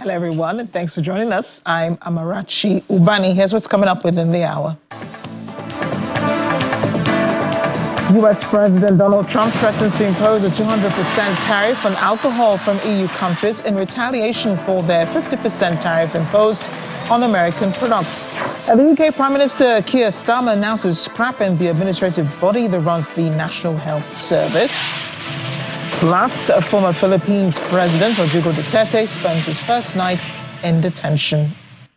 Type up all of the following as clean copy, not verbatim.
Hello, everyone, and thanks for joining us. I'm Amarachi Ubani. Here's what's coming up within the hour. U.S. President Donald Trump threatens to impose a 200% tariff on alcohol from EU countries in retaliation for their 50% tariff imposed on American products. The UK Prime Minister Keir Starmer announces scrapping the administrative body that runs the National Health Service. Plus, former Philippines President Rodrigo Duterte spends his first night in detention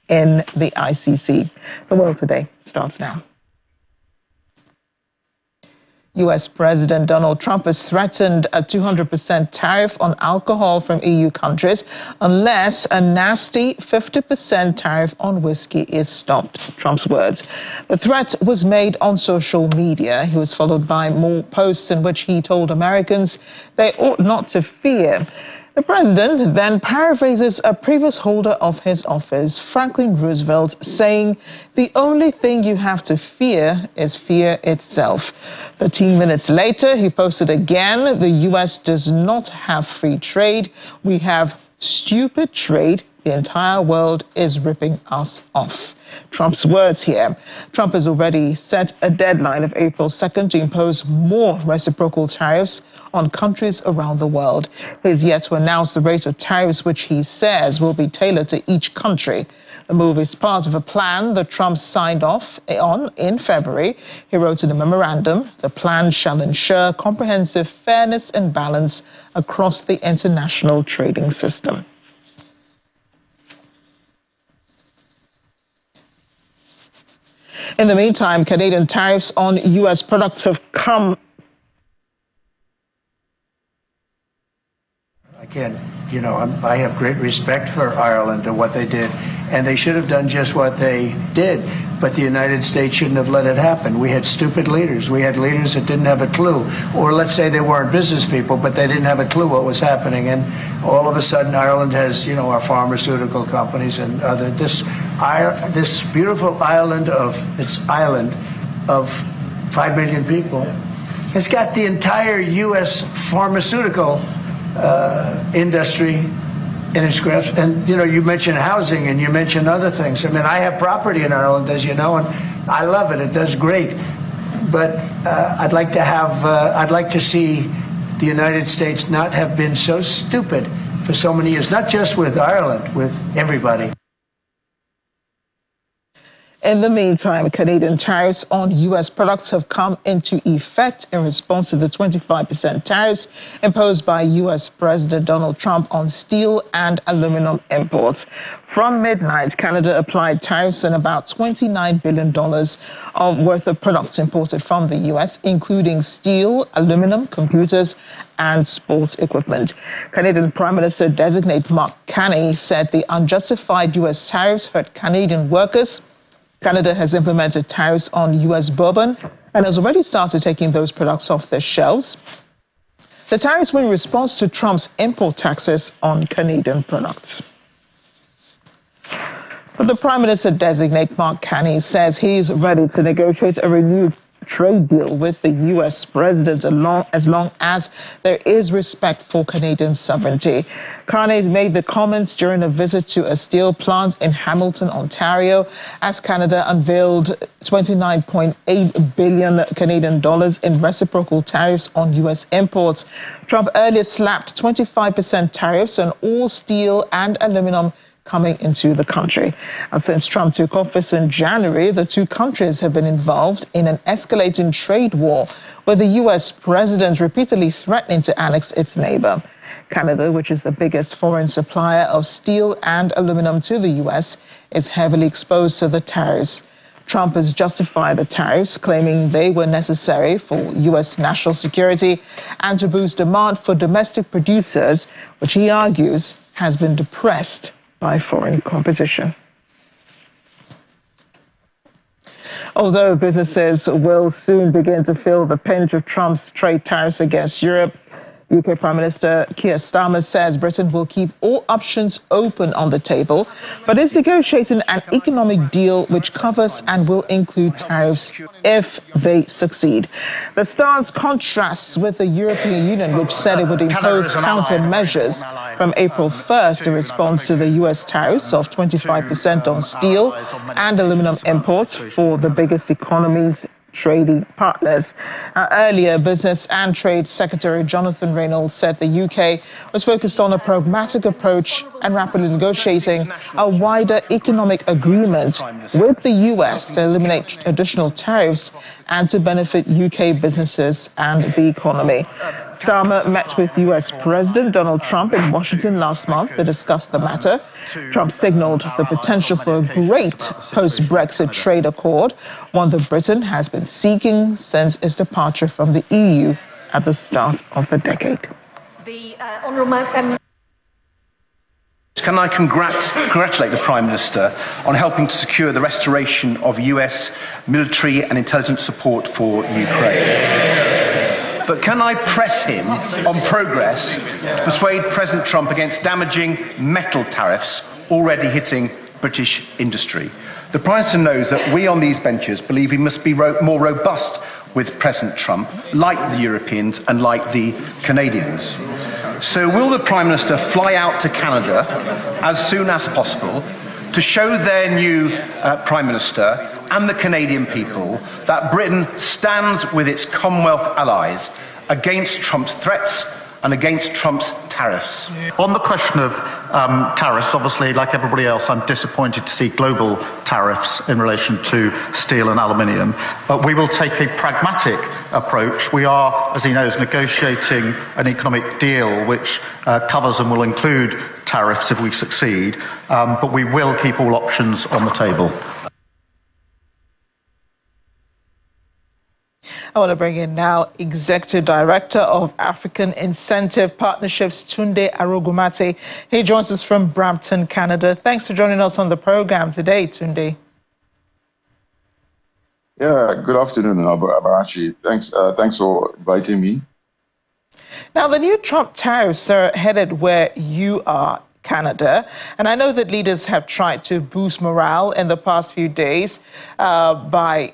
in the ICC. The World Today starts now. U.S. President Donald Trump has threatened a 200% tariff on alcohol from EU countries unless a nasty 50% tariff on whiskey is stopped. Trump's words. The threat was made on social media. He was followed by more posts in which he told Americans they ought not to fear. The president then paraphrases a previous holder of his office, Franklin Roosevelt, saying, "The only thing you have to fear is fear itself." 13 minutes later, he posted again, "The U.S. does not have free trade. We have stupid trade. The entire world is ripping us off." Trump's words here. Trump has already set a deadline of April 2nd to impose more reciprocal tariffs on countries around the world. He is yet to announce the rate of tariffs, which he says will be tailored to each country. The move is part of a plan that Trump signed off on in February. He wrote in a memorandum, "The plan shall ensure comprehensive fairness and balance across the international trading system." In the meantime, Canadian tariffs on U.S. products have come. Again, I have great respect for Ireland and what they did, and they should have done just what they did, but the United States shouldn't have let it happen. We had stupid leaders. We had leaders that didn't have a clue, or let's say they weren't business people, but they didn't have a clue what was happening, and all of a sudden Ireland has, our pharmaceutical companies and this beautiful island of 5 million people has got the entire U.S. pharmaceutical industry in its grasp. And you mentioned housing and you mentioned other things. I mean, I have property in Ireland, as you know, and I love it. It does great. But I'd like to see the United States not have been so stupid for so many years, not just with Ireland, with everybody. In the meantime, Canadian tariffs on U.S. products have come into effect in response to the 25% tariffs imposed by U.S. President Donald Trump on steel and aluminum imports. From midnight, Canada applied tariffs on about $29 billion worth of products imported from the U.S., including steel, aluminum, computers, and sports equipment. Canadian Prime Minister designate Mark Carney said the unjustified U.S. tariffs hurt Canadian workers. Canada has implemented tariffs on U.S. bourbon and has already started taking those products off their shelves. The tariffs were in response to Trump's import taxes on Canadian products. But the Prime Minister-designate Mark Carney says he's ready to negotiate a renewed trade deal with the U.S. president as long as there is respect for Canadian sovereignty. Carney made the comments during a visit to a steel plant in Hamilton, Ontario, as Canada unveiled $29.8 billion Canadian dollars in reciprocal tariffs on U.S. imports. Trump earlier slapped 25% tariffs on all steel and aluminum coming into the country. And since Trump took office in January, the two countries have been involved in an escalating trade war, with the U.S. president repeatedly threatening to annex its neighbor. Canada, which is the biggest foreign supplier of steel and aluminum to the U.S., is heavily exposed to the tariffs. Trump has justified the tariffs, claiming they were necessary for U.S. national security and to boost demand for domestic producers, which he argues has been depressed by foreign competition. Although businesses will soon begin to feel the pinch of Trump's trade tariffs against Europe, UK Prime Minister Keir Starmer says Britain will keep all options open on the table, but is negotiating an economic deal which covers and will include tariffs if they succeed. The stance contrasts with the European Union, which said it would impose countermeasures from April 1st in response to the U.S. tariffs of 25% on steel and aluminum imports for the biggest economies trading partners. Earlier, Business and Trade Secretary Jonathan Reynolds said the UK was focused on a pragmatic approach and rapidly negotiating a wider economic agreement with the US to eliminate additional tariffs and to benefit UK businesses and the economy. Starmer met with US President Donald Trump in Washington last month to discuss the matter. Trump signaled the potential for a great post-Brexit trade accord, one that Britain has been seeking since its departure from the EU at the start of the decade. Can I congratulate the Prime Minister on helping to secure the restoration of US military and intelligence support for Ukraine? But can I press him on progress to persuade President Trump against damaging metal tariffs already hitting British industry? The Prime Minister knows that we on these benches believe he must be more robust with President Trump, like the Europeans and like the Canadians. So will the Prime Minister fly out to Canada as soon as possible to show their new Prime Minister and the Canadian people that Britain stands with its Commonwealth allies against Trump's threats and against Trump's tariffs? On the question of tariffs, obviously, like everybody else, I'm disappointed to see global tariffs in relation to steel and aluminium. But we will take a pragmatic approach. We are, as he knows, negotiating an economic deal which covers and will include tariffs if we succeed. But we will keep all options on the table. I want to bring in now Executive Director of African Incentive Partnerships, Tunde Arogumate. He joins us from Brampton, Canada. Thanks for joining us on the program today, Tunde. Yeah, good afternoon, Abarachi. Thanks for inviting me. Now, the new Trump tariffs are headed where you are, Canada, and I know that leaders have tried to boost morale in the past few days by,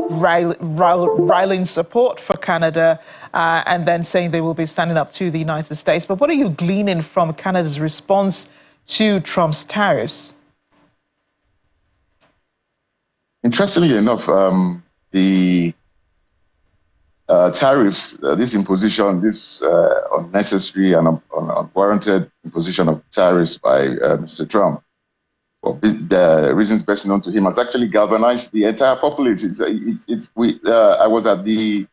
riling support for Canada and then saying they will be standing up to the United States. But what are you gleaning from Canada's response to Trump's tariffs? Interestingly enough, the tariffs, this imposition, this unnecessary and unwarranted imposition of tariffs by Mr. Trump, for the reasons best known to him, has actually galvanized the entire populace. I was at the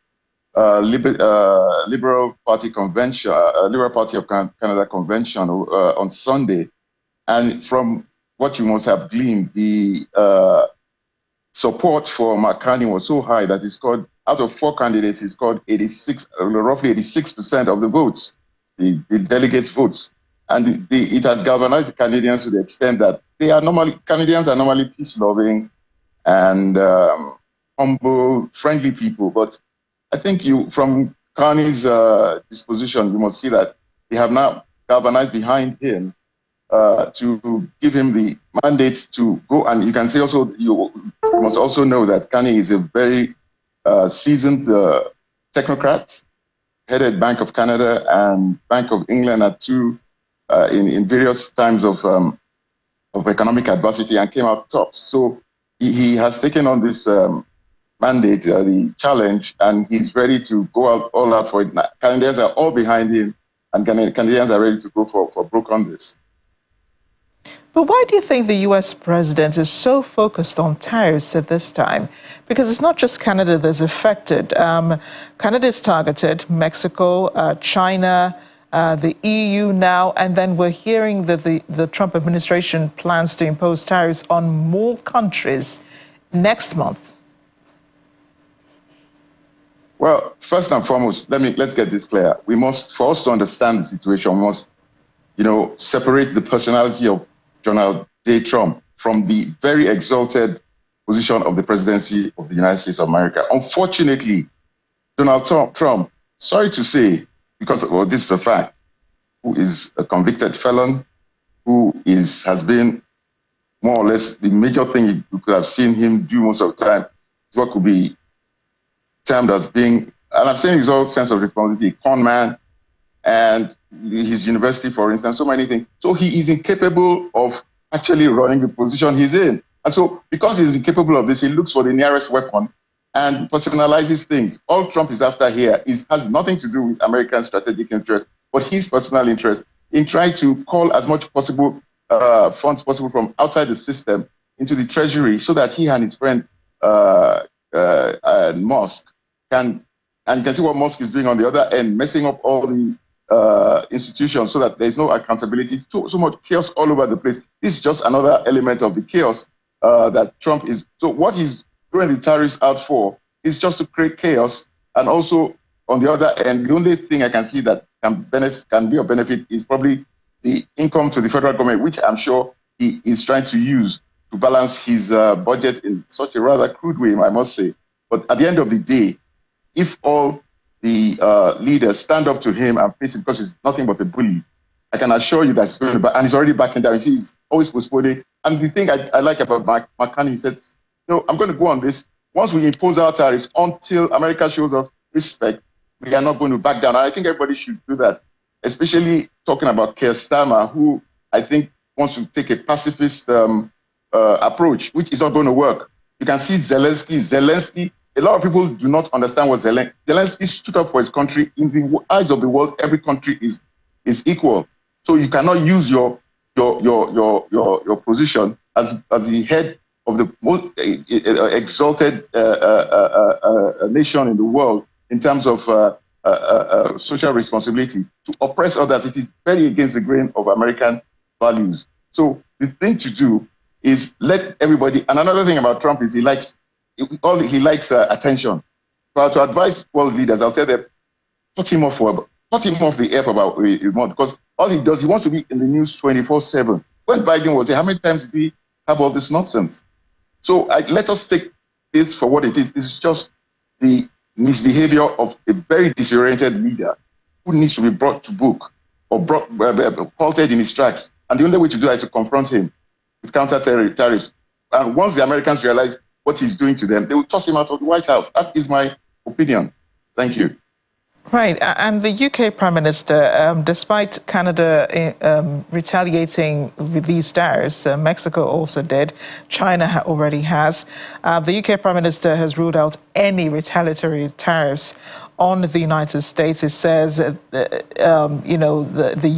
Liberal Party convention, Liberal Party of Canada convention on Sunday, and from what you must have gleaned, the support for McCartney was so high that he scored, out of 4 candidates, he scored roughly 86% of the votes, the delegates' votes. And it has galvanized the Canadians to the extent that Canadians are normally peace-loving and humble, friendly people. But I think from Carney's disposition, you must see that they have now galvanized behind him to give him the mandate to go. And you can see also, you must also know that Carney is a very seasoned technocrat, headed Bank of Canada and Bank of England at two in various times of economic adversity and came out top. So he has taken on this mandate, the challenge, and he's ready to go all out for it. Canadians are all behind him, and Canadians are ready to go for broke on this. But why do you think the U.S. president is so focused on tariffs at this time? Because it's not just Canada that's affected. Canada is targeted, Mexico, China, the EU now, and then we're hearing that the Trump administration plans to impose tariffs on more countries next month. Well, first and foremost, let's get this clear. For us to understand the situation, we must, separate the personality of Donald J. Trump from the very exalted position of the presidency of the United States of America. Unfortunately, Donald Trump, sorry to say, because this is a fact, who is a convicted felon, who has been more or less the major thing you could have seen him do most of the time, is what could be termed as being, and I'm saying his whole sense of responsibility, a con man, and his university, for instance, so many things. So he is incapable of actually running the position he's in. And so because he's incapable of this, he looks for the nearest weapon and personalizes things. All Trump is after here has nothing to do with American strategic interest, but his personal interest in trying to call as much possible funds possible from outside the system into the treasury so that he and his friend Musk can, and you can see what Musk is doing on the other end, messing up all the institutions so that there's no accountability, so much chaos all over the place. This is just another element of the chaos that Trump is. So what he's throwing the tariffs out for is just to create chaos. And also on the other end, the only thing I can see that can be of benefit is probably the income to the federal government, which I'm sure he is trying to use to balance his budget in such a rather crude way, I must say. But at the end of the day, if all the leaders stand up to him and face him, because he's nothing but a bully, I can assure you that he's going to, and he's already backing down. He's always postponing. And the thing I like about McCartney, he said, no, I'm going to go on this. Once we impose our tariffs, until America shows us respect, we are not going to back down. And I think everybody should do that, especially talking about Keir Starmer, who I think wants to take a pacifist approach, which is not going to work. You can see Zelensky. A lot of people do not understand what Zelensky stood up for his country. In the eyes of the world, every country is equal. So you cannot use your position as the head of the most exalted nation in the world in terms of social responsibility to oppress others. It is very against the grain of American values. So the thing to do is let everybody. And another thing about Trump is he likes attention. So to advise world leaders, I'll tell them, cut him off the air for about a month, because all he does, he wants to be in the news 24/7. When Biden was there, how many times did we have all this nonsense? So let us take this for what it is. This is just the misbehavior of a very disoriented leader who needs to be brought to book or halted in his tracks. And the only way to do that is to confront him with counter-tariffs. And once the Americans realize what he's doing to them, they will toss him out of the White House. That is my opinion. Thank you. Right, and the UK Prime Minister, despite Canada retaliating with these tariffs, Mexico also did, China already has. The UK Prime Minister has ruled out any retaliatory tariffs on the United States. It says, the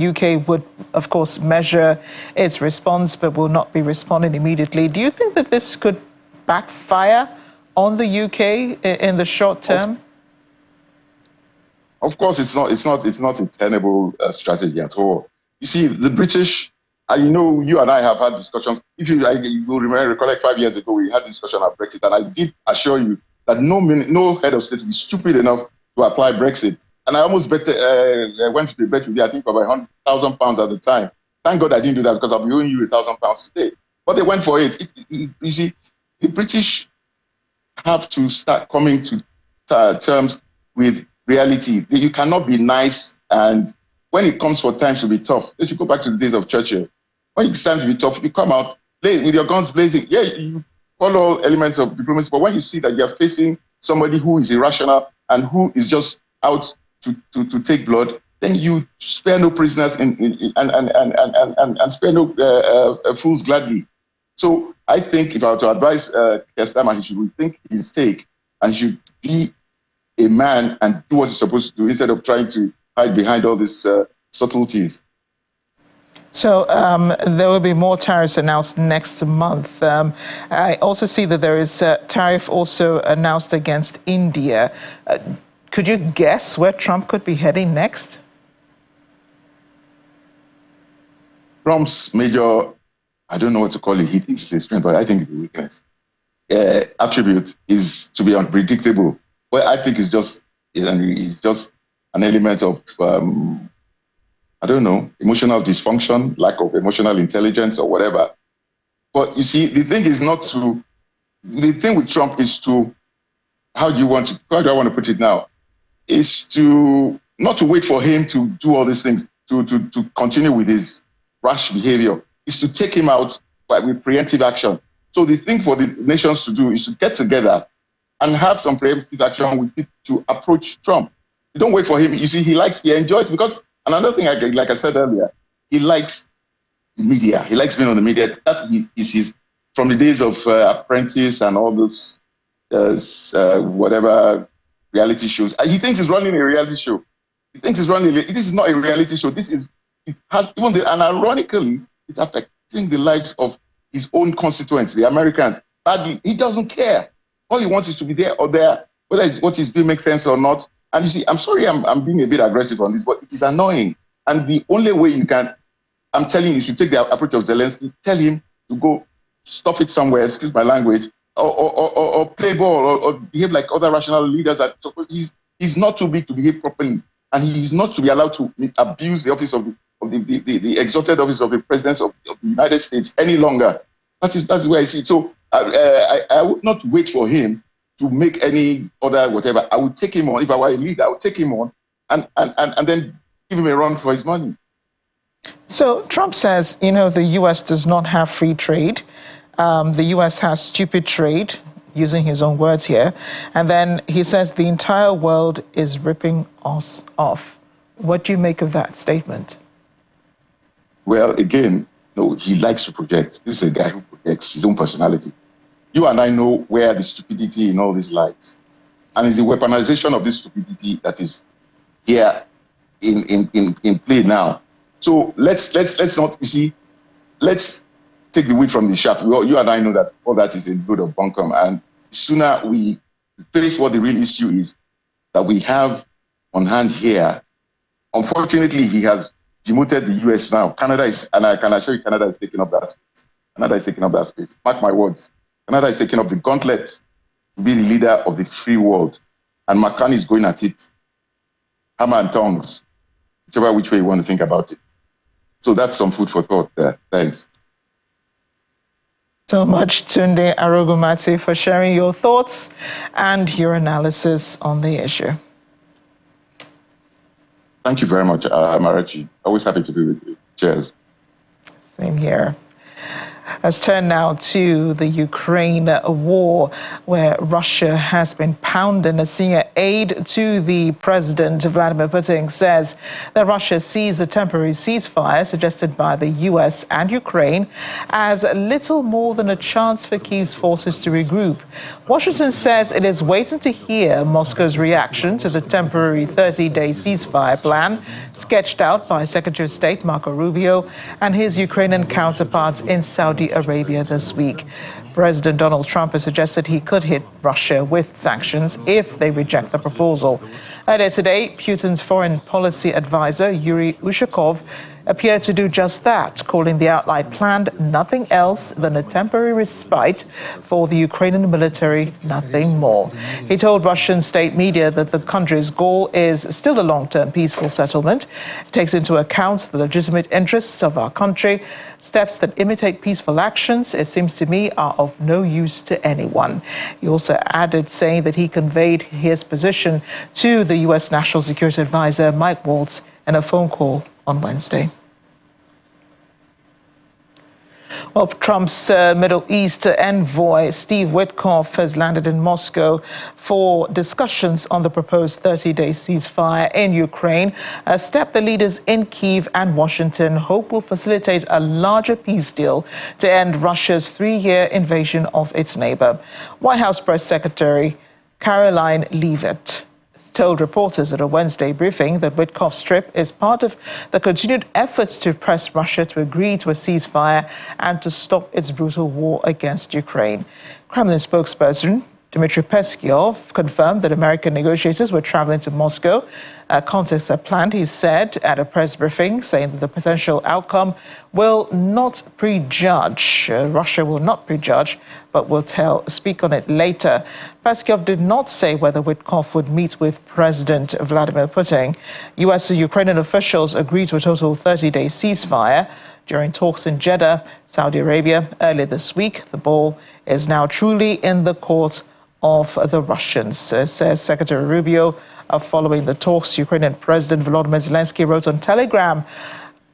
UK would, of course, measure its response, but will not be responding immediately. Do you think that this could backfire on the UK in the short term? Of course, it's not a tenable strategy at all. You see, the British, you and I have had discussions. If you will recollect 5 years ago, we had a discussion on Brexit, and I did assure you that no head of state would be stupid enough to apply Brexit. And I almost went to the bet with you, I think, for about £100,000 at the time. Thank God I didn't do that, because I'll be owing you £1,000 today. But they went for it. You see, the British have to start coming to terms with reality. You cannot be nice, and when it comes for times to be tough, they should go back to the days of Churchill. When it's time to be tough, you come out with your guns blazing. Yeah, you follow all elements of diplomacy, but when you see that you're facing somebody who is irrational and who is just out to take blood, then you spare no prisoners and spare no fools gladly. So I think if I were to advise Keir Starmer, he should rethink his take and should be a man and do what he's supposed to do instead of trying to hide behind all these subtleties. So there will be more tariffs announced next month. I also see that there is a tariff also announced against India. Could you guess where Trump could be heading next? Trump's major, I don't know what to call it, he thinks it's a strength, but I think it's a weakness. Attribute is to be unpredictable. Well, I think it's just an element of, I don't know, emotional dysfunction, lack of emotional intelligence or whatever. But you see, the thing with Trump is to, how do I want to put it now, is to not to wait for him to do all these things, to continue with his rash behavior, is to take him out with preemptive action. So the thing for the nations to do is to get together and have some preemptive action with it to approach Trump. You don't wait for him. You see, he enjoys, because Another thing, like I said earlier, he likes the media. He likes being on the media. That is his, from the days of Apprentice and all those whatever reality shows. He thinks he's running a reality show. He thinks he's running. This is not a reality show. It has even and ironically, it's affecting the lives of his own constituents, the Americans, badly. He doesn't care. All he wants is to be there or there, whether what he's doing makes sense or not. And you see, I'm sorry I'm being a bit aggressive on this, but it is annoying. And the only way you can, I'm telling you should take the approach of Zelensky, tell him to go stuff it somewhere, excuse my language, or play ball or behave like other rational leaders. He's not too big to behave properly. And he's not to be allowed to abuse the office of the exalted office of the President of the United States any longer. That's where I see it. So I would not wait for him to make any other whatever. I would take him on. If I were a leader, I would take him on and then give him a run for his money. So Trump says, the U.S. does not have free trade. The U.S. has stupid trade, using his own words here. And then he says the entire world is ripping us off. What do you make of that statement? Well, again, no, he likes to project. This is a guy who projects his own personality. You and I know where the stupidity in all this lies. And it's the weaponization of this stupidity that is here in play now. So let's not, you see, let's take the wheat from the chaff. You and I know that all that is a load of bunkum. And the sooner we face what the real issue is that we have on hand here, unfortunately, he has demoted the US now. Canada is, and I can assure you, Canada is taking up that space. Canada is taking up that space. Mark my words. Canada is taking up the gauntlet to be the leader of the free world. And McCann is going at it, hammer and tongs, whichever which way you want to think about it. So that's some food for thought there. Thanks. So much, Tunde Arogumati, for sharing your thoughts and your analysis on the issue. Thank you very much, Marachi. Always happy to be with you. Cheers. Same here. Let's turn now to the Ukraine war, where Russia has been pounding. A senior aide to the president, Vladimir Putin, says that Russia sees a temporary ceasefire suggested by the US and Ukraine as little more than a chance for Kyiv's forces to regroup. Washington says it is waiting to hear Moscow's reaction to the temporary 30-day ceasefire plan sketched out by Secretary of State Marco Rubio and his Ukrainian counterparts in Saudi Arabia this week. President Donald Trump has suggested he could hit Russia with sanctions if they reject the proposal. Earlier today, Putin's foreign policy advisor, Yuri Ushakov, appeared to do just that, calling the outlined plan nothing else than a temporary respite for the Ukrainian military, nothing more. He told Russian state media that the country's goal is still a long-term peaceful settlement. It takes into account the legitimate interests of our country. Steps that imitate peaceful actions, it seems to me, are of no use to anyone. He also added, saying that he conveyed his position to the U.S. National Security Advisor Mike Waltz in a phone call on Wednesday. Well, Trump's Middle East envoy, Steve Witkoff, has landed in Moscow for discussions on the proposed 30-day ceasefire in Ukraine, a step the leaders in Kyiv and Washington hope will facilitate a larger peace deal to end Russia's 3-year invasion of its neighbor. White House Press Secretary Caroline Leavitt told reporters at a Wednesday briefing that Witkoff's trip is part of the continued efforts to press Russia to agree to a ceasefire and to stop its brutal war against Ukraine. Kremlin spokesperson Dmitry Peskov confirmed that American negotiators were traveling to Moscow. Contacts are planned, he said, at a press briefing, saying that the potential outcome will not prejudge. Russia will not prejudge, but will speak on it later. Peskov did not say whether Witkoff would meet with President Vladimir Putin. U.S. and Ukrainian officials agreed to a total 30-day ceasefire during talks in Jeddah, Saudi Arabia, earlier this week. The ball is now truly in the court of the Russians, says Secretary Rubio. Following the talks, Ukrainian President Volodymyr Zelensky wrote on Telegram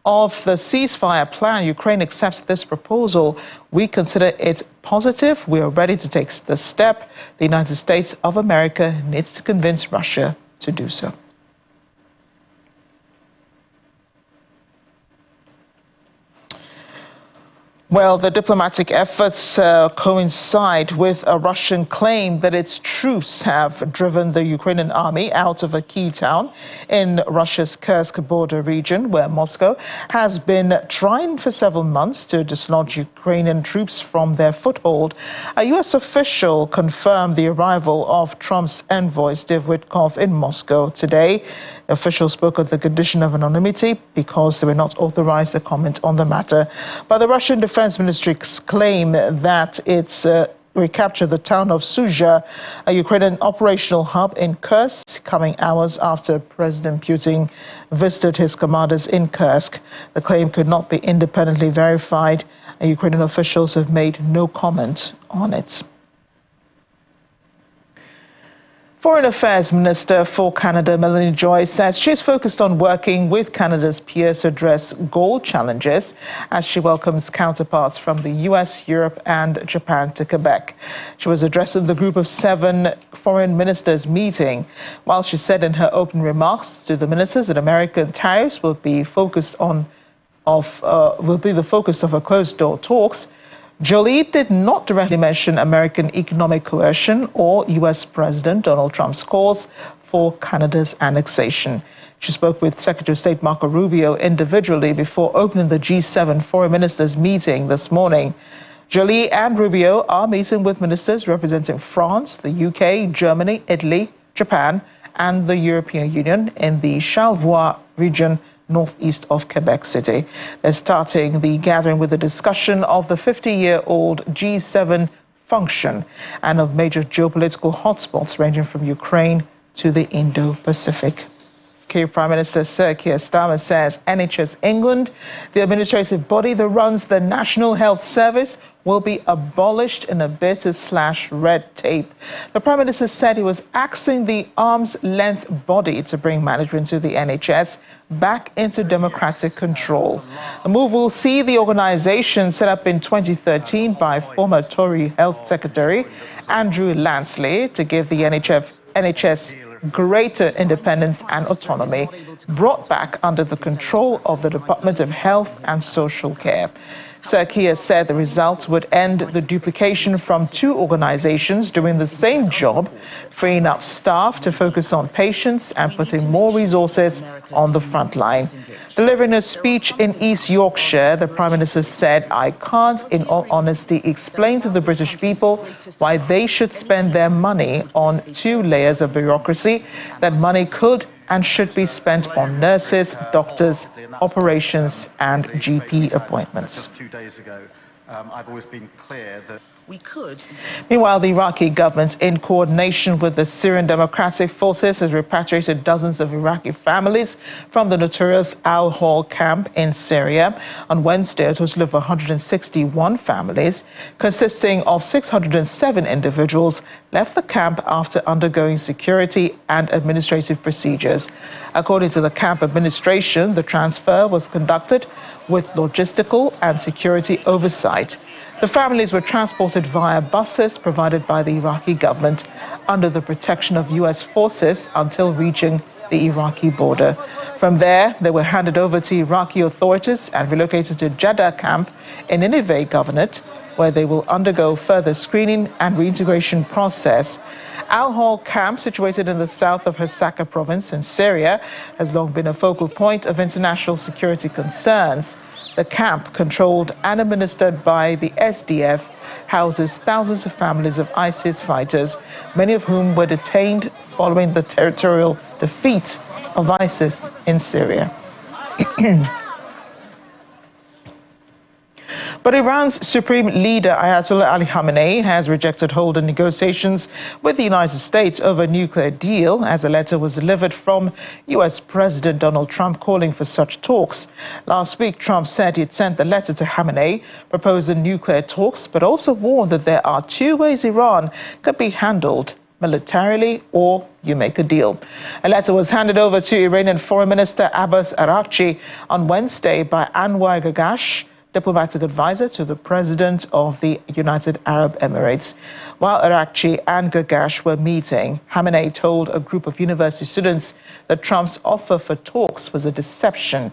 of the ceasefire plan. Ukraine accepts this proposal. We consider it positive. We are ready to take the step. The United States of America needs to convince Russia to do so. Well, the diplomatic efforts coincide with a Russian claim that its troops have driven the Ukrainian army out of a key town in Russia's Kursk border region, where Moscow has been trying for several months to dislodge Ukrainian troops from their foothold. A U.S. official confirmed the arrival of Trump's envoy, Steve Witkoff, in Moscow today. The official spoke of the condition of anonymity because they were not authorized to comment on the matter. But the Russian Defense Ministry's claim that it's recaptured the town of Sudzha, a Ukrainian operational hub in Kursk, coming hours after President Putin visited his commanders in Kursk. The claim could not be independently verified. Ukrainian officials have made no comment on it. Foreign Affairs Minister for Canada, Melanie Joy, says she's focused on working with Canada's peers to address goal challenges as she welcomes counterparts from the U.S., Europe and Japan to Quebec. She was addressing the Group of 7 foreign ministers meeting. While she said in her opening remarks to the ministers that American tariffs will be the focus of her closed-door talks, Jolie did not directly mention American economic coercion or U.S. President Donald Trump's calls for Canada's annexation. She spoke with Secretary of State Marco Rubio individually before opening the G7 foreign ministers meeting this morning. Jolie and Rubio are meeting with ministers representing France, the UK, Germany, Italy, Japan, and the European Union in the Charlevoix region northeast of Quebec City. They're starting the gathering with a discussion of the 50-year-old G7 function and of major geopolitical hotspots ranging from Ukraine to the Indo-Pacific. UK Prime Minister Sir Keir Starmer says NHS England, the administrative body that runs the National Health Service, will be abolished in a bid to slash red tape. The Prime Minister said he was axing the arm's-length body to bring management to the NHS back into democratic control. The move will see the organisation set up in 2013 by former Tory Health Secretary Andrew Lansley to give the NHS greater independence and autonomy, brought back under the control of the Department of Health and Social Care. Sir Keir said the results would end the duplication from 2 organizations doing the same job, freeing up staff to focus on patients and putting more resources on the front line. Delivering a speech in East Yorkshire, the Prime Minister said, "I can't, in all honesty, explain to the British people why they should spend their money on 2 layers of bureaucracy. That money could and should be spent on nurses, doctors, operations and GP appointments." 2 days ago, I've always been clear that we could. Meanwhile, the Iraqi government, in coordination with the Syrian Democratic Forces, has repatriated dozens of Iraqi families from the notorious Al-Hol camp in Syria. On Wednesday, a total of 161 families, consisting of 607 individuals, left the camp after undergoing security and administrative procedures. According to the camp administration, the transfer was conducted with logistical and security oversight. The families were transported via buses provided by the Iraqi government under the protection of U.S. forces until reaching the Iraqi border. From there, they were handed over to Iraqi authorities and relocated to Jeddah camp in Nineveh Governorate, where they will undergo further screening and reintegration process. Al-Hol camp, situated in the south of Hasaka province in Syria, has long been a focal point of international security concerns. The camp, controlled and administered by the SDF, houses thousands of families of ISIS fighters, many of whom were detained following the territorial defeat of ISIS in Syria. But Iran's supreme leader, Ayatollah Ali Khamenei, has rejected holding negotiations with the United States over a nuclear deal, as a letter was delivered from U.S. President Donald Trump calling for such talks. Last week, Trump said he'd sent the letter to Khamenei proposing nuclear talks, but also warned that there are 2 ways Iran could be handled: militarily or you make a deal. A letter was handed over to Iranian Foreign Minister Abbas Araghchi on Wednesday by Anwar Gagash, diplomatic advisor to the President of the United Arab Emirates. While Araghchi and Gagash were meeting, Khamenei told a group of university students that Trump's offer for talks was a deception.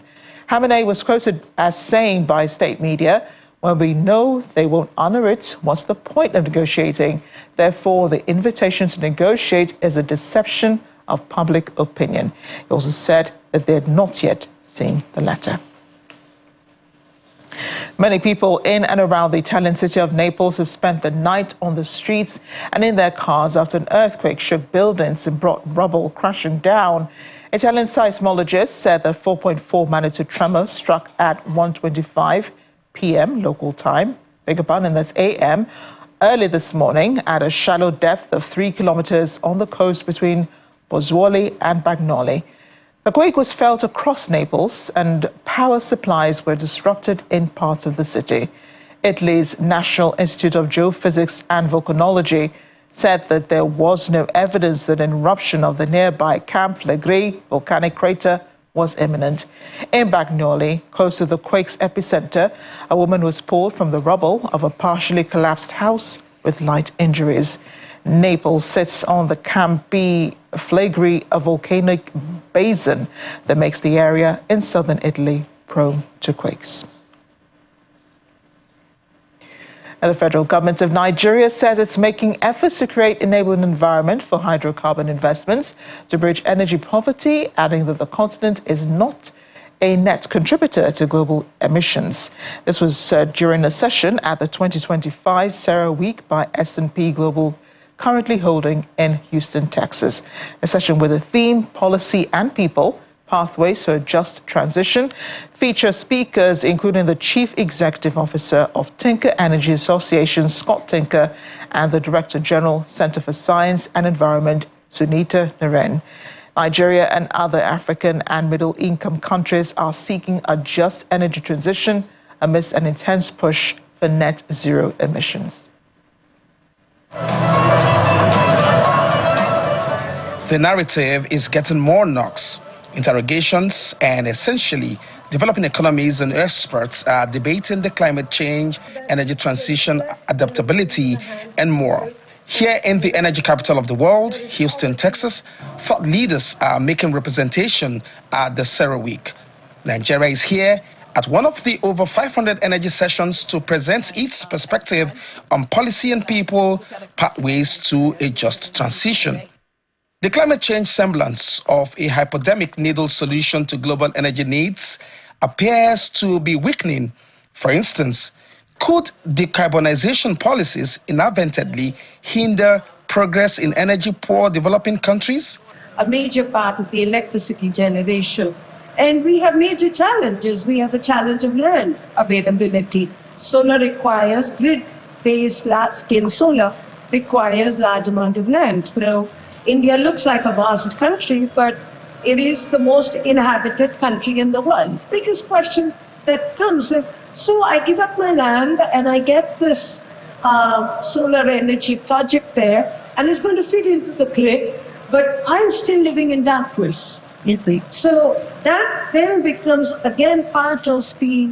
Khamenei was quoted as saying by state media, When we know they won't honor it, what's the point of negotiating? Therefore, the invitation to negotiate is a deception of public opinion. He also said that they had not yet seen the letter. Many people in and around the Italian city of Naples have spent the night on the streets and in their cars after an earthquake shook buildings and brought rubble crashing down. Italian seismologists said the 4.4 magnitude tremor struck at 1:25 p.m. local time, and that's a.m., early this morning at a shallow depth of 3 kilometers on the coast between Pozzuoli and Bagnoli. The quake was felt across Naples and power supplies were disrupted in parts of the city. Italy's National Institute of Geophysics and Volcanology said that there was no evidence that an eruption of the nearby Camp Flegrei volcanic crater was imminent. In Bagnoli, close to the quake's epicenter, a woman was pulled from the rubble of a partially collapsed house with light injuries. Naples sits on the Campi Flegrei, a volcanic basin that makes the area in southern Italy prone to quakes. And the federal government of Nigeria says it's making efforts to create enabling environment for hydrocarbon investments to bridge energy poverty, adding that the continent is not a net contributor to global emissions. This was during a session at the 2025 Sarah Week by S&P Global, currently holding in Houston, Texas. A session with the theme Policy and People, Pathways for a Just Transition, features speakers including the Chief Executive Officer of Tinker Energy Association, Scott Tinker, and the Director General, Center for Science and Environment, Sunita Naren. Nigeria and other African and middle-income countries are seeking a just energy transition amidst an intense push for net zero emissions. The narrative is getting more knocks, interrogations, and essentially developing economies and experts are debating the climate change, energy transition, adaptability, and more. Here in the energy capital of the world, Houston, Texas, thought leaders are making representation at the Sarah Week. Nigeria is here at one of the over 500 energy sessions to present its perspective on policy and people, pathways to a just transition. The climate change semblance of a hypodermic needle solution to global energy needs appears to be weakening. For instance, could decarbonization policies inadvertently hinder progress in energy-poor developing countries? A major part of the electricity generation. And we have major challenges. We have the challenge of land availability. Solar requires grid-based large-scale solar requires large amount of land. India looks like a vast country, but it is the most inhabited country in the world. Biggest question that comes is, so I give up my land and I get this solar energy project there, and it's going to fit into the grid, but I'm still living in darkness. So that then becomes again part of the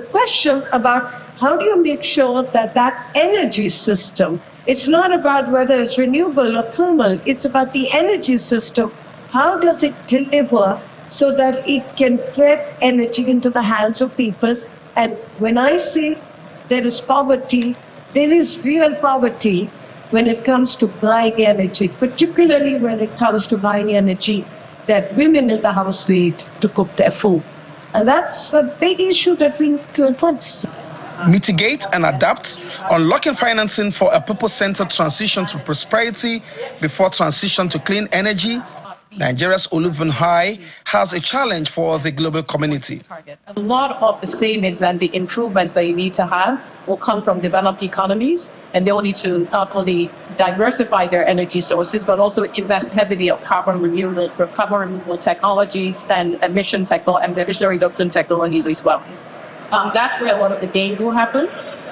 question about how do you make sure that that energy system, it's not about whether it's renewable or thermal, it's about the energy system. How does it deliver so that it can get energy into the hands of people? And when I say there is poverty, there is real poverty when it comes to buying energy, particularly when it comes to buying energy that women in the house need to cook their food. And that's a big issue that we need to address. Mitigate and adapt, unlocking financing for a purpose-centered transition to prosperity before transition to clean energy. Nigeria's Oluwun High has a challenge for the global community. A lot of the savings and the improvements that you need to have will come from developed economies, and they will need to not only diversify their energy sources, but also invest heavily on carbon removal technologies and emission reduction technologies as well. That's where a lot of the gains will happen.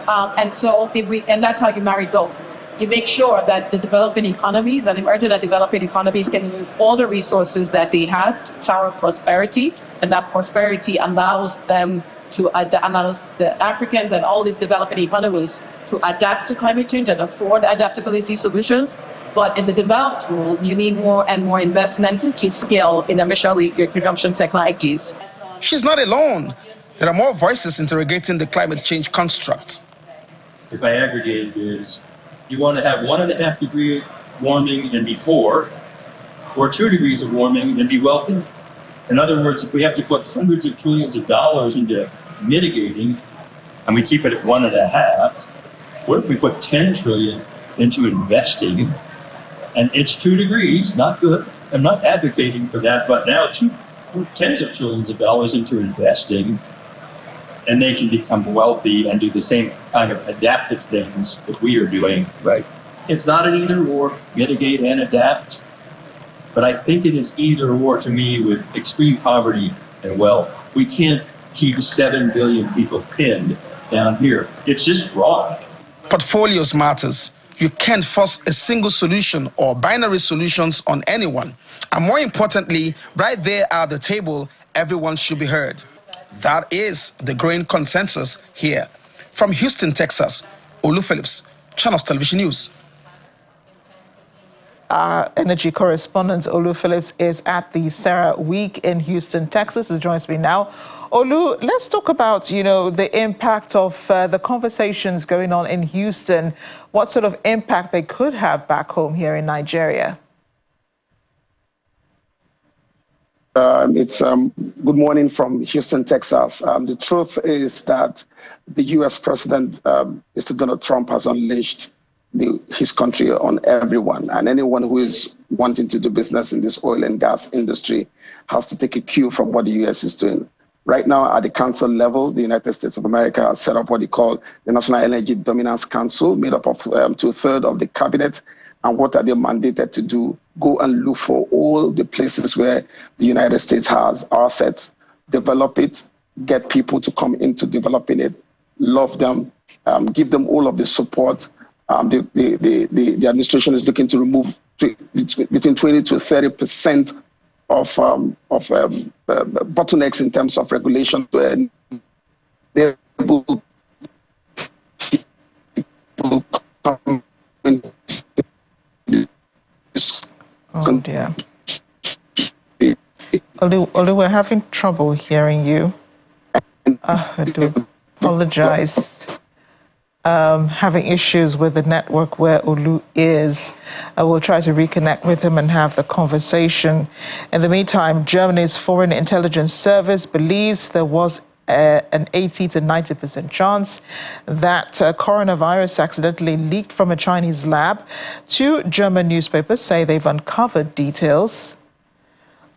And that's how you marry both. You make sure that the developing economies and emerging and developing economies can use all the resources that they have to power prosperity, and that prosperity allows them to allows the Africans and all these developing economies to adapt to climate change and afford adaptability solutions. But in the developed world, you need more and more investment to scale in emission reduction technologies. She's not alone. There are more voices interrogating the climate change construct. If I aggregate it, is you want to have 1.5 degree warming and be poor, or 2 degrees of warming and be wealthy. In other words, if we have to put hundreds of trillions of dollars into mitigating, and we keep it at 1.5, what if we put 10 trillion into investing? And it's 2 degrees, not good. I'm not advocating for that, but now tens of trillions of dollars into investing, and they can become wealthy and do the same kind of adaptive things that we are doing. Right. It's not an either or, mitigate and adapt, but I think it is either or to me with extreme poverty and wealth. We can't keep 7 billion people pinned down here. It's just wrong. Portfolios matters. You can't force a single solution or binary solutions on anyone. And more importantly, right there at the table, everyone should be heard. That is the growing consensus here. From Houston, Texas, Olu Phillips, Channels Television News. Our energy correspondent, Olu Phillips, is at the Sarah Week in Houston, Texas. He joins me now. Olu, let's talk about, the impact of the conversations going on in Houston, what sort of impact they could have back home here in Nigeria. It's good morning from Houston, Texas. The truth is that the U.S. President, Mr. Donald Trump, has unleashed his country on everyone. And anyone who is wanting to do business in this oil and gas industry has to take a cue from what the U.S. is doing. Right now, at the council level, the United States of America has set up what they call the National Energy Dominance Council, made up of 2/3 of the cabinet. And what are they mandated to do? Go and look for all the places where the United States has assets, develop it, get people to come into developing it, love them, give them all of the support. The administration is looking to remove between 20 to 30% of bottlenecks in terms of regulation to enable people come into. Oh dear. Olu, we're having trouble hearing you. I do apologize. Having issues with the network where Olu is. We'll try to reconnect with him and have the conversation. In the meantime, Germany's Foreign Intelligence Service believes there was an 80 to 90% chance that coronavirus accidentally leaked from a Chinese lab. 2 German newspapers say they've uncovered details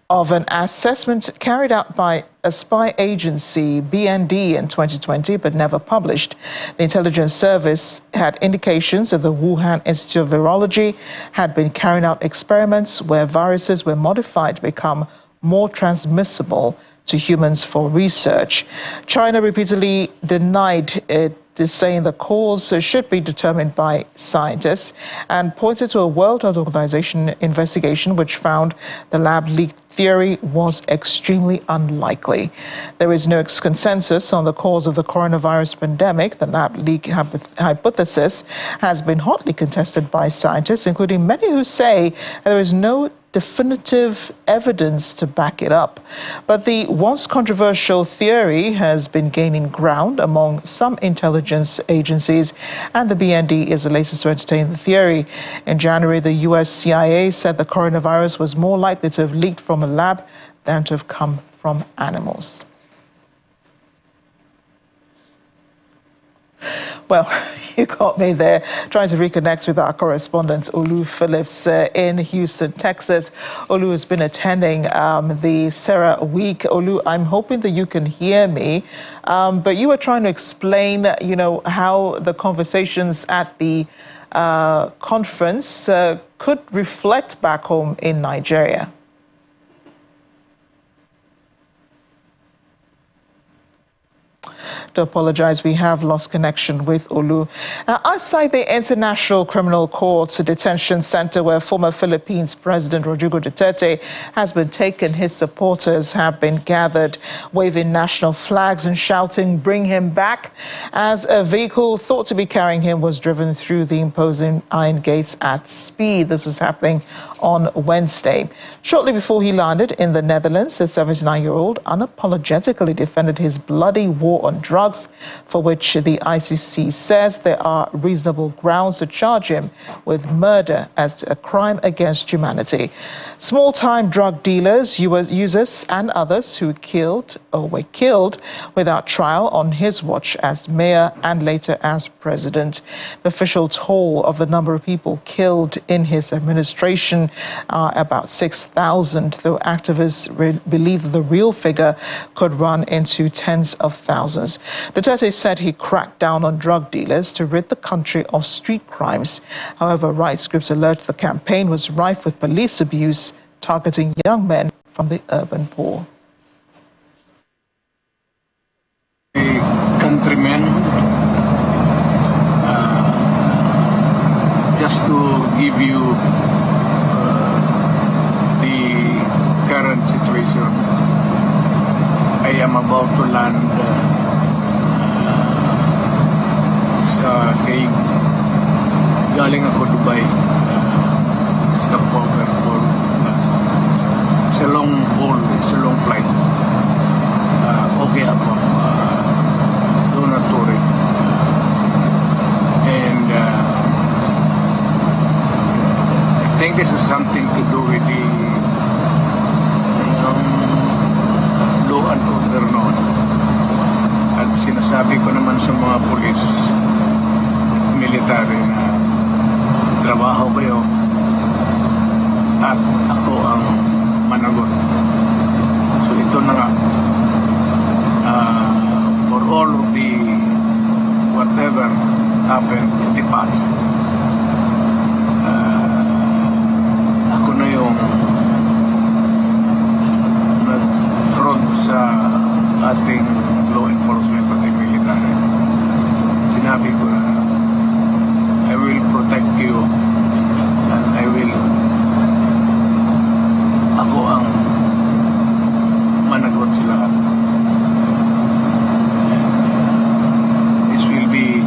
of an assessment carried out by a spy agency, BND, in 2020, but never published. The intelligence service had indications that the Wuhan Institute of Virology had been carrying out experiments where viruses were modified to become more transmissible to humans for research. China repeatedly denied it, saying the cause should be determined by scientists, and pointed to a World Health Organization investigation which found the lab leak theory was extremely unlikely. There is no consensus on the cause of the coronavirus pandemic. The lab leak hypothesis has been hotly contested by scientists, including many who say there is no definitive evidence to back it up. But the once controversial theory has been gaining ground among some intelligence agencies, and the BND is the latest to entertain the theory. In January, the US CIA said the coronavirus was more likely to have leaked from a lab than to have come from animals. Well, you caught me there trying to reconnect with our correspondent, Olu Phillips, in Houston, Texas. Olu has been attending the Sarah Week. Olu, I'm hoping that you can hear me, but you were trying to explain, how the conversations at the conference could reflect back home in Nigeria. to apologize. We have lost connection with Olu. Outside the International Criminal Court's detention center where former Philippines President Rodrigo Duterte has been taken, his supporters have been gathered, waving national flags and shouting, "Bring him back," as a vehicle thought to be carrying him was driven through the imposing iron gates at speed. This was happening on Wednesday. Shortly before he landed in the Netherlands, the 79-year-old unapologetically defended his bloody war on drugs, for which the ICC says there are reasonable grounds to charge him with murder as a crime against humanity. Small-time drug dealers, users, and others who were killed without trial on his watch as mayor and later as president. The official toll of the number of people killed in his administration are about 6,000, though activists believe the real figure could run into tens of thousands. Duterte said he cracked down on drug dealers to rid the country of street crimes. However, rights groups alert the campaign was rife with police abuse targeting young men from the urban poor. Countrymen, just to give you the current situation, I am about to land sa Hague. Galing ako Dubai, stopover for it's a long haul, it's a long flight. Okay ako, do not worry. And I think this is something to do with the law and order noon. At sinasabi ko naman sa mga polis at military na trabaho kayo at ako ang managot. So ito na nga, for all of the whatever happened in the past, ako na yung nag-front sa ating law enforcement pati military. Sinabi ko na I will protect you and I will, ako ang managot sila. This will be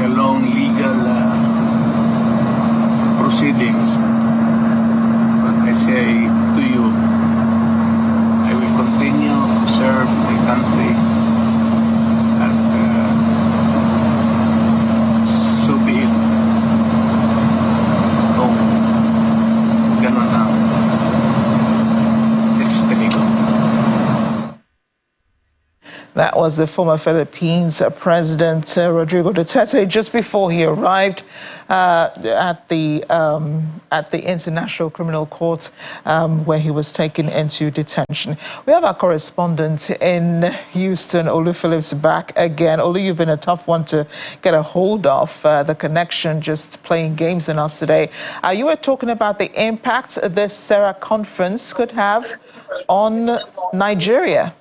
a long legal proceedings, but I say to you, I will continue to serve my country, and so be it. Kung ganun na, this is the legal. That was the former Philippines President Rodrigo Duterte just before he arrived at the International Criminal Court, where he was taken into detention. We have our correspondent in Houston, Olu Phillips, back again. Olu, you've been a tough one to get a hold of. The connection just playing games in us today. You were talking about the impact this Sarah conference could have on Nigeria.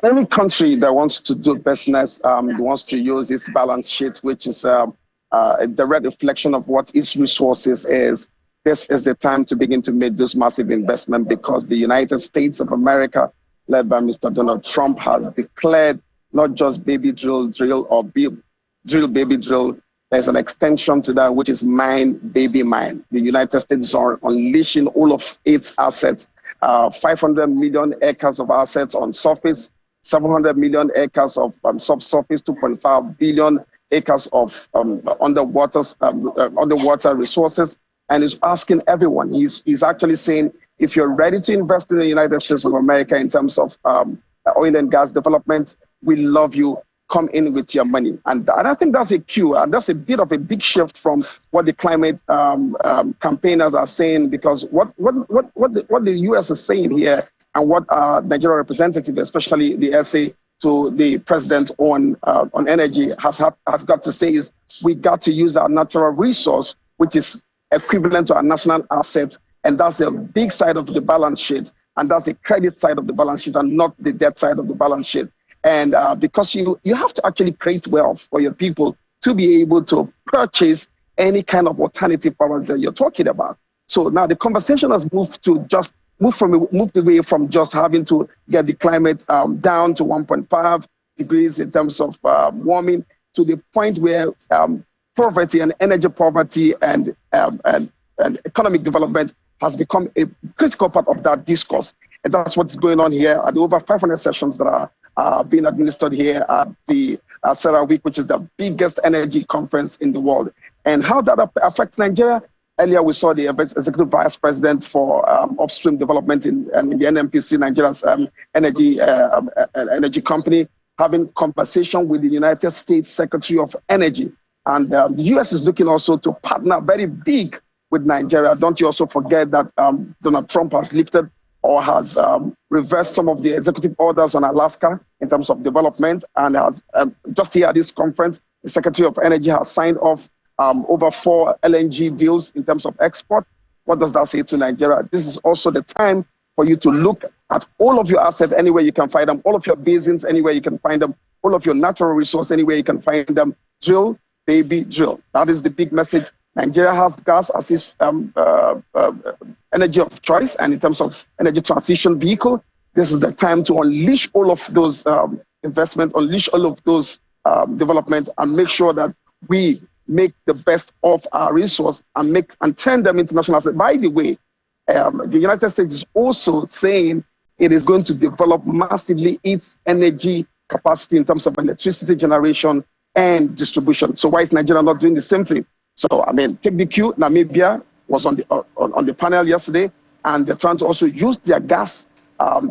Any country that wants to do business wants to use its balance sheet, which is a direct reflection of what its resources is. This is the time to begin to make those massive investments, because the United States of America, led by Mr. Donald Trump, has declared not just baby drill or drill baby drill. There's an extension to that, which is mine baby mine. The United States are unleashing all of its assets. 500 million acres of assets on surface, 700 million acres of subsurface, 2.5 billion acres of underwater resources, and is asking everyone. He's actually saying, if you're ready to invest in the United States of America in terms of oil and gas development, we love you. Come in with your money. And I think that's a cue, and that's a bit of a big shift from what the climate campaigners are saying, because what the U.S. is saying here, and what Nigerian representative, especially the essay to the president on energy, has got to say is, we got to use our natural resource, which is equivalent to our national asset, and that's a big side of the balance sheet. and that's the credit side of the balance sheet and not the debt side of the balance sheet. And because you have to actually create wealth for your people to be able to purchase any kind of alternative power that you're talking about. So now the conversation has moved to just moved away from just having to get the climate down to 1.5 degrees in terms of warming, to the point where poverty and energy poverty and economic development has become a critical part of that discourse. And that's what's going on here at the over 500 sessions that are being administered here at the Sarah Week, which is the biggest energy conference in the world. And how that affects Nigeria. Earlier, we saw the executive vice president for upstream development in the NNPC, Nigeria's energy company, having conversation with the United States Secretary of Energy. And the U.S. is looking also to partner very big with Nigeria. Don't you also forget that Donald Trump has lifted or has reversed some of the executive orders on Alaska in terms of development. And has, just here at this conference, the Secretary of Energy has signed off over 4 LNG deals in terms of export. What does that say to Nigeria? This is also the time for you to look at all of your assets anywhere you can find them, all of your basins anywhere you can find them, all of your natural resources anywhere you can find them. Drill, baby, drill. That is the big message. Nigeria has gas as its energy of choice, and in terms of energy transition vehicle, this is the time to unleash all of those investments, unleash all of those development, and make sure that we make the best of our resource and turn them into national assets. By the way, the United States is also saying it is going to develop massively its energy capacity in terms of electricity generation and distribution. So why is Nigeria not doing the same thing? So, I mean, take the cue. Namibia was on the panel yesterday, and they're trying to also use their gas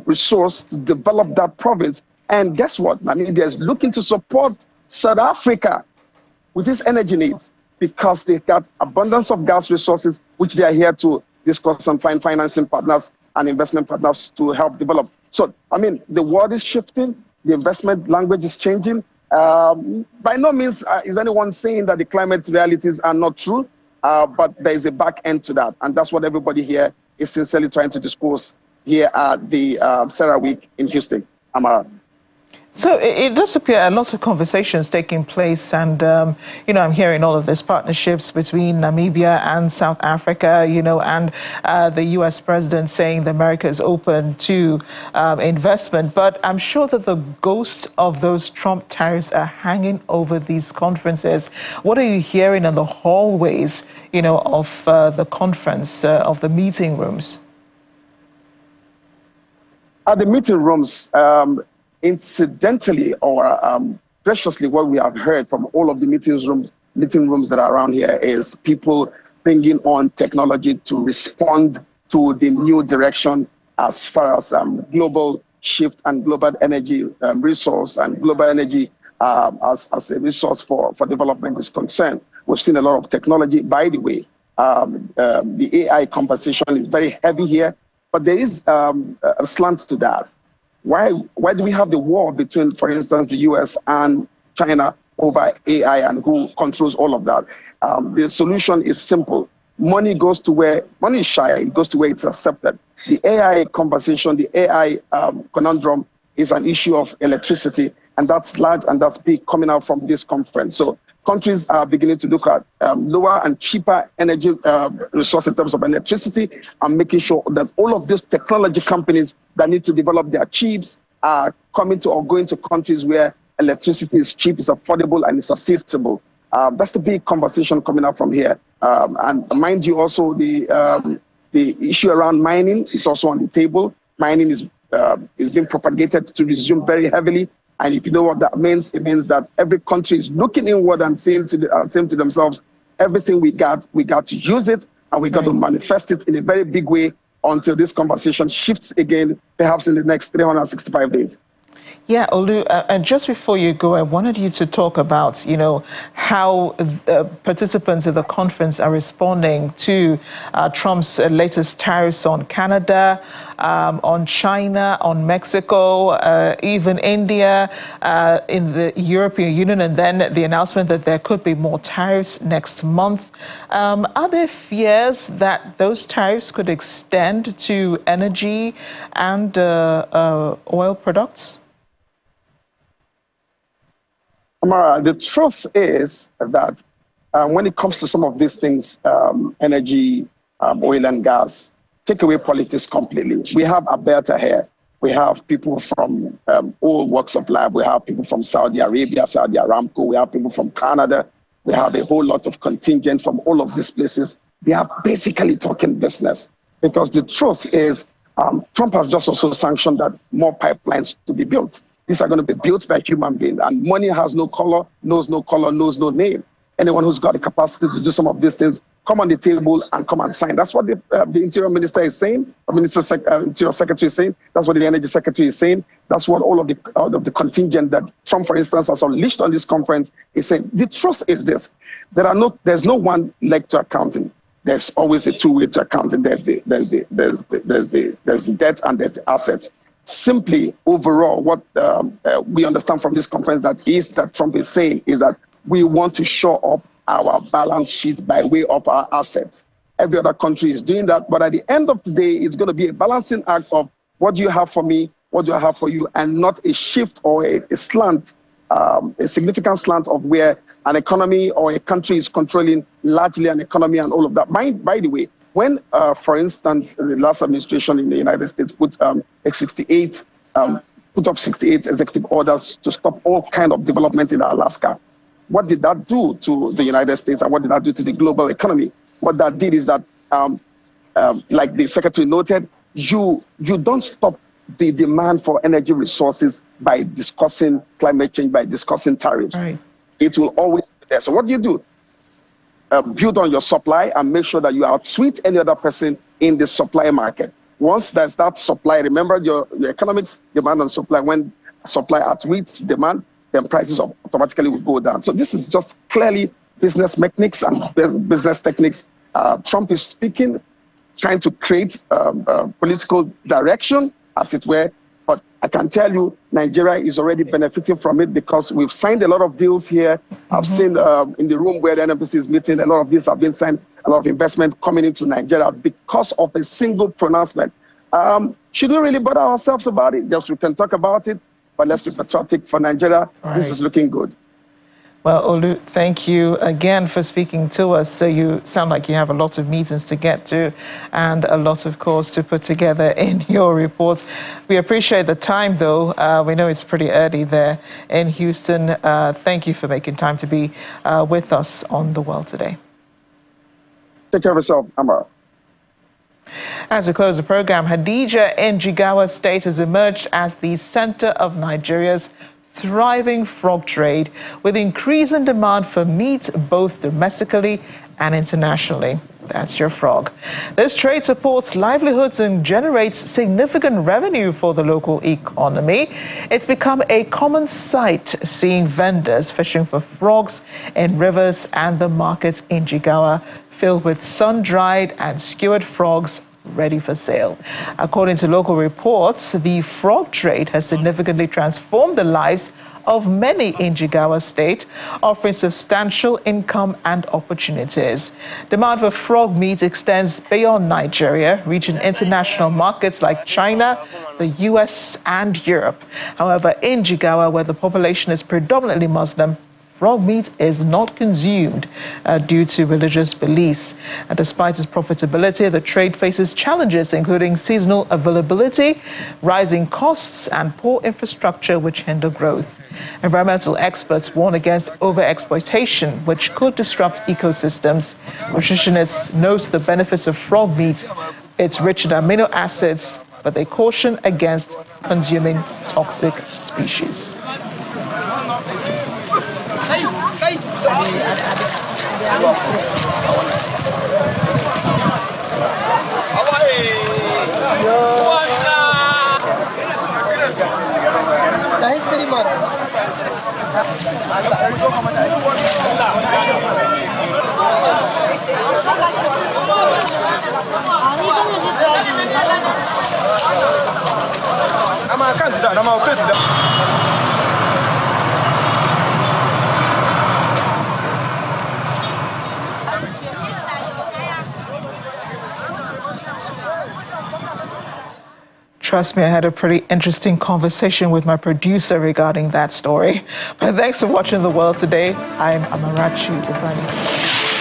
resource to develop that province. And guess what? Namibia is looking to support South Africa with its energy needs, because they got abundance of gas resources, which they are here to discuss and find financing partners and investment partners to help develop. So, I mean, the world is shifting, the investment language is changing. By no means is anyone saying that the climate realities are not true, but there is a back end to that. And that's what everybody here is sincerely trying to discuss here at the Sarah Week in Houston. Amara. So it does appear a lot of conversations taking place, and I'm hearing all of these partnerships between Namibia and South Africa, and the U.S. president saying that America is open to investment. But I'm sure that the ghost of those Trump tariffs are hanging over these conferences. What are you hearing in the hallways, of the conference, of the meeting rooms? At the meeting rooms, incidentally or preciously, what we have heard from all of the meeting rooms that are around here is people bringing on technology to respond to the new direction as far as global shift and global energy resource and global energy as a resource for development is concerned. We've seen a lot of technology. By the way, the AI conversation is very heavy here, but there is a slant to that. Why do we have the war between, for instance, the US and China over AI and who controls all of that? The solution is simple. Money goes to where money is shy, it goes to where it's accepted. The AI conversation, the AI conundrum is an issue of electricity, and that's large and that's big coming out from this conference. So countries are beginning to look at lower and cheaper energy resources in terms of electricity, and making sure that all of these technology companies that need to develop their chips are coming to or going to countries where electricity is cheap, is affordable, and is accessible. That's the big conversation coming up from here. And mind you, also the issue around mining is also on the table. Mining is being propagated to resume very heavily. And if you know what that means, it means that every country is looking inward and saying to themselves, everything we got to use it, and we got to manifest it in a very big way until this conversation shifts again, perhaps in the next 365 days. Yeah, Olu, and just before you go, I wanted you to talk about, how participants in the conference are responding to Trump's latest tariffs on Canada, on China, on Mexico, even India, in the European Union, and then the announcement that there could be more tariffs next month. Are there fears that those tariffs could extend to energy and oil products? Amara, the truth is that when it comes to some of these things, energy, oil and gas, take away politics completely. We have Alberta here. We have people from all walks of life. We have people from Saudi Arabia, Saudi Aramco. We have people from Canada. We have a whole lot of contingent from all of these places. They are basically talking business, because the truth is Trump has just also sanctioned that more pipelines to be built. These are going to be built by human beings, and money has no color, knows no name. Anyone who's got the capacity to do some of these things, come on the table and come and sign. That's what the Interior Minister is saying. The Interior Secretary is saying. That's what the Energy Secretary is saying. That's what all of the contingent that Trump, for instance, has unleashed on this conference is saying. The truth is this: there's no one leg to accounting. There's always a two-way to accounting. There's the debt and there's the asset. Simply, overall, what we understand from this conference that Trump is saying is that we want to shore up our balance sheet by way of our assets. Every other country is doing that, but at the end of the day, it's going to be a balancing act of what do you have for me, what do I have for you, and not a shift or a slant, a significant slant of where an economy or a country is controlling largely an economy and all of that. By the way, when, for instance, the last administration in the United States put up 68 executive orders to stop all kind of development in Alaska, what did that do to the United States and what did that do to the global economy? What that did is that, like the secretary noted, you don't stop the demand for energy resources by discussing climate change, by discussing tariffs. Right. It will always be there. So what do? Build on your supply and make sure that you outwit any other person in the supply market. Once there's that supply, remember your economics, demand and supply. When supply outwits demand, then prices automatically will go down. So this is just clearly business mechanics and business techniques. Trump is speaking, trying to create political direction, as it were. But I can tell you, Nigeria is already benefiting from it because we've signed a lot of deals here. I've seen in the room where the NPC is meeting, a lot of these have been signed, a lot of investment coming into Nigeria because of a single pronouncement. Should we really bother ourselves about it? Just we can talk about it, but let's be patriotic for Nigeria. Right. This is looking good. Well, Olu, thank you again for speaking to us. So you sound like you have a lot of meetings to get to and a lot, of course, to put together in your report. We appreciate the time, though. We know it's pretty early there in Houston. Thank you for making time to be with us on The World Today. Take care of yourself, Amara. As we close the program, Hadija in Jigawa State has emerged as the center of Nigeria's thriving frog trade, with increasing demand for meat both domestically and internationally. That's your frog. This trade supports livelihoods and generates significant revenue for the local economy. It's become a common sight seeing vendors fishing for frogs in rivers and the markets in Jigawa filled with sun-dried and skewered frogs ready for sale. According to local reports, the frog trade has significantly transformed the lives of many in Jigawa State, offering substantial income and opportunities. Demand for frog meat extends beyond Nigeria, reaching international markets like China, the US, and Europe. However, in Jigawa, where the population is predominantly Muslim, frog meat is not consumed due to religious beliefs. Despite its profitability, the trade faces challenges including seasonal availability, rising costs, and poor infrastructure which hinder growth. Environmental experts warn against overexploitation, which could disrupt ecosystems. Nutritionists note the benefits of frog meat. It's rich in amino acids, but they caution against consuming toxic species. Trust me, I had a pretty interesting conversation with my producer regarding that story. But thanks for watching The World Today. I'm Amarachi Ubani.